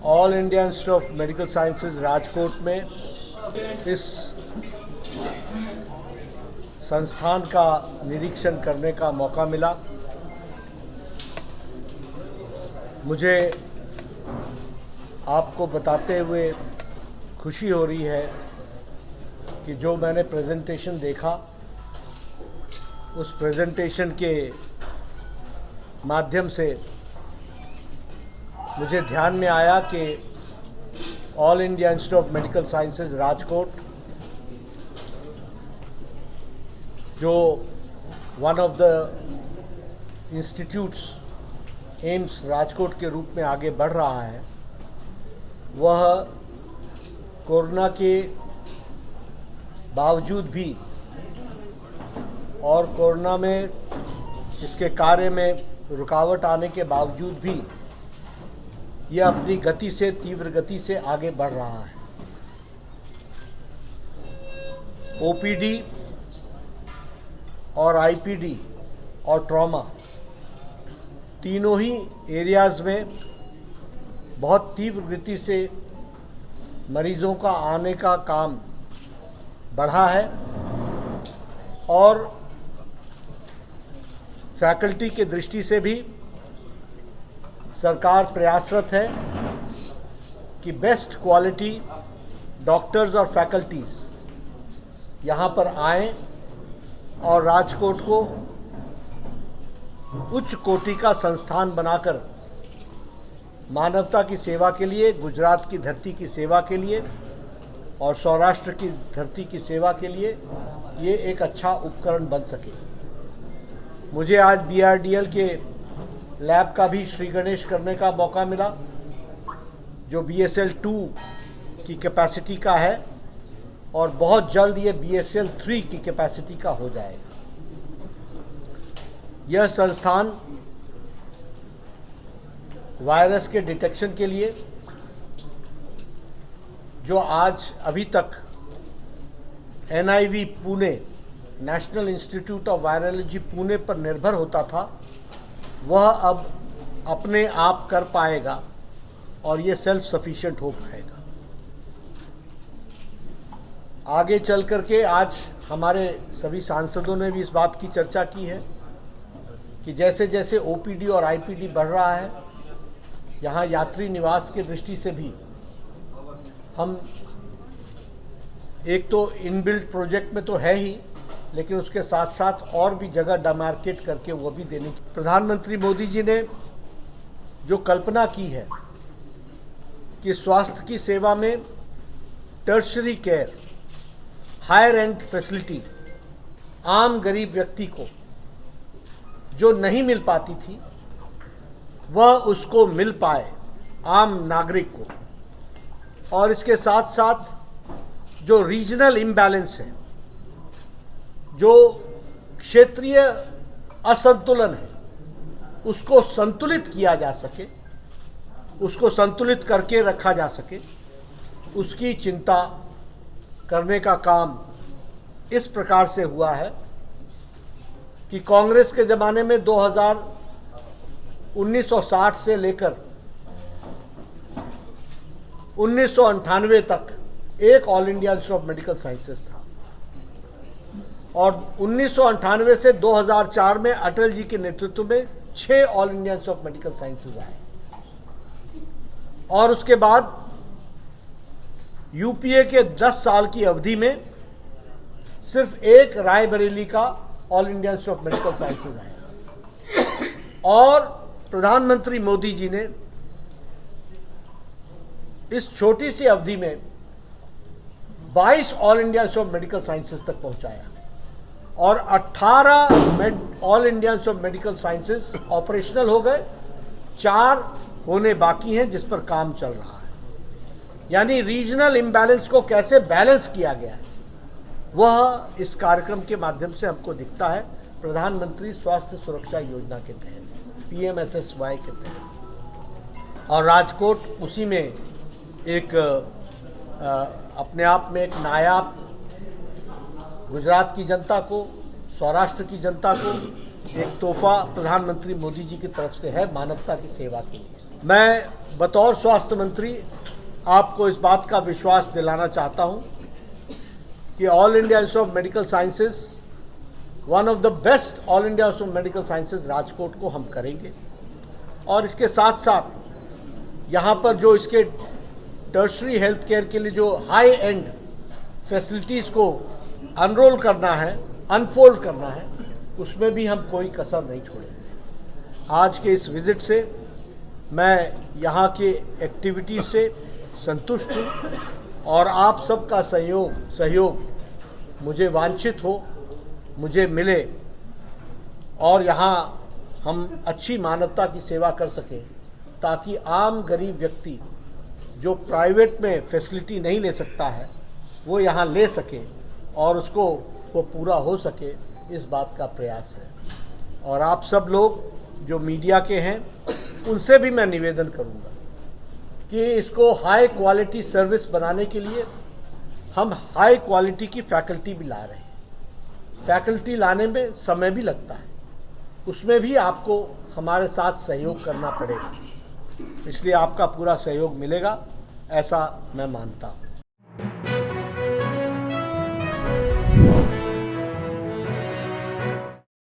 All India institute of medical sciences Rajkot में इस संस्थान का निरीक्षण करने का मौका मिला। मुझे आपको बताते हुए खुशी हो रही है कि जो मैंने प्रेजेंटेशन देखा उस प्रेजेंटेशन के माध्यम से मुझे ध्यान में आया कि all India institute of medical sciences Rajkot, जो one of the institutes AIIMS Rajkot के रूप में आगे बढ़ रहा है, वह कोरोना के बावजूद भी और कोरोना में इसके कार्य में रुकावट आने के बावजूद भी यह अपनी गति से, तीव्र गति से आगे बढ़ रहा है। ओपीडी और आईपीडी और ट्रॉमा तीनों ही एरियाज़ में बहुत तीव्र गति से मरीजों का आने का काम बढ़ा है और फैकल्टी के दृष्टि से भी सरकार प्रयासरत है कि बेस्ट क्वालिटी डॉक्टर्स और फैकल्टीज यहाँ पर आएं और राजकोट को उच्च कोटि का संस्थान बनाकर मानवता की सेवा के लिए, गुजरात की धरती की सेवा के लिए और सौराष्ट्र की धरती की सेवा के लिए ये एक अच्छा उपकरण बन सके। मुझे आज बीआरडीएल के लैब का भी श्री गणेश करने का मौका मिला, जो BSL-2 की कैपेसिटी का है और बहुत जल्द ये BSL-3 की कैपेसिटी का हो जाएगा। यह संस्थान वायरस के डिटेक्शन के लिए, जो आज अभी तक NIV Pune, national institute of virology Pune पर निर्भर होता था, वह अब अपने आप कर पाएगा और ये सेल्फ सफिशिएंट हो पाएगा। आगे चल करके आज हमारे सभी सांसदों ने भी इस बात की चर्चा की है कि जैसे जैसे OPD और IPD बढ़ रहा है, यहाँ यात्री निवास की दृष्टि से भी हम एक तो इनबिल्ट प्रोजेक्ट में तो है ही, लेकिन उसके साथ साथ और भी जगह डिमार्केट करके वो भी देने की। प्रधानमंत्री मोदी जी ने जो कल्पना की है कि स्वास्थ्य की सेवा में tertiary care, higher and facility आम गरीब व्यक्ति को जो नहीं मिल पाती थी, वह उसको मिल पाए, आम नागरिक को। और इसके साथ साथ जो रीजनल इम्बैलेंस है, जो क्षेत्रीय असंतुलन है, उसको संतुलित किया जा सके, उसको संतुलित करके रखा जा सके, उसकी चिंता करने का काम इस प्रकार से हुआ है कि कांग्रेस के ज़माने में 1960 से लेकर 1998 तक एक all India institute of medical sciences था और 1998 से 2004 में अटल जी के नेतृत्व में 6 all India institute of medical sciences आए और उसके बाद यूपीए के 10 साल की अवधि में सिर्फ एक रायबरेली का all India institute of medical sciences आया और प्रधानमंत्री मोदी जी ने इस छोटी सी अवधि में 22 all India institute of medical sciences तक पहुंचाया और 18 all India institute of medical sciences operational हो गए, 4 होने बाकी हैं जिस पर काम चल रहा है। यानी रीजनल इम्बैलेंस को कैसे बैलेंस किया गया है, वह इस कार्यक्रम के माध्यम से हमको दिखता है। प्रधानमंत्री स्वास्थ्य सुरक्षा योजना के तहत, PMSSY के तहत, और राजकोट उसी में एक अपने आप में एक नायाब, गुजरात की जनता को, सौराष्ट्र की जनता को एक तोहफा प्रधानमंत्री मोदी जी की तरफ से है मानवता की सेवा के लिए। मैं बतौर स्वास्थ्य मंत्री आपको इस बात का विश्वास दिलाना चाहता हूं कि all India institute of medical sciences, one of the best all India institute of medical sciences Rajkot को हम करेंगे। और इसके साथ साथ यहाँ पर जो इसके टर्शरी हेल्थ केयर के लिए जो हाई एंड फैसिलिटीज़ को अनरोल करना है, अनफोल्ड करना है, उसमें भी हम कोई कसर नहीं छोड़ेंगे। आज के इस विजिट से मैं यहाँ के एक्टिविटीज से संतुष्ट हूँ और आप सबका सहयोग मुझे वांछित हो, मुझे मिले और यहाँ हम अच्छी मानवता की सेवा कर सकें, ताकि आम गरीब व्यक्ति जो प्राइवेट में फैसिलिटी नहीं ले सकता है वो यहाँ ले सके और उसको वो पूरा हो सके, इस बात का प्रयास है। और आप सब लोग जो मीडिया के हैं उनसे भी मैं निवेदन करूँगा कि इसको हाई क्वालिटी सर्विस बनाने के लिए हम हाई क्वालिटी की फैकल्टी भी ला रहे हैं। फैकल्टी लाने में समय भी लगता है, उसमें भी आपको हमारे साथ सहयोग करना पड़ेगा, इसलिए आपका पूरा सहयोग मिलेगा, ऐसा मैं मानता हूँ।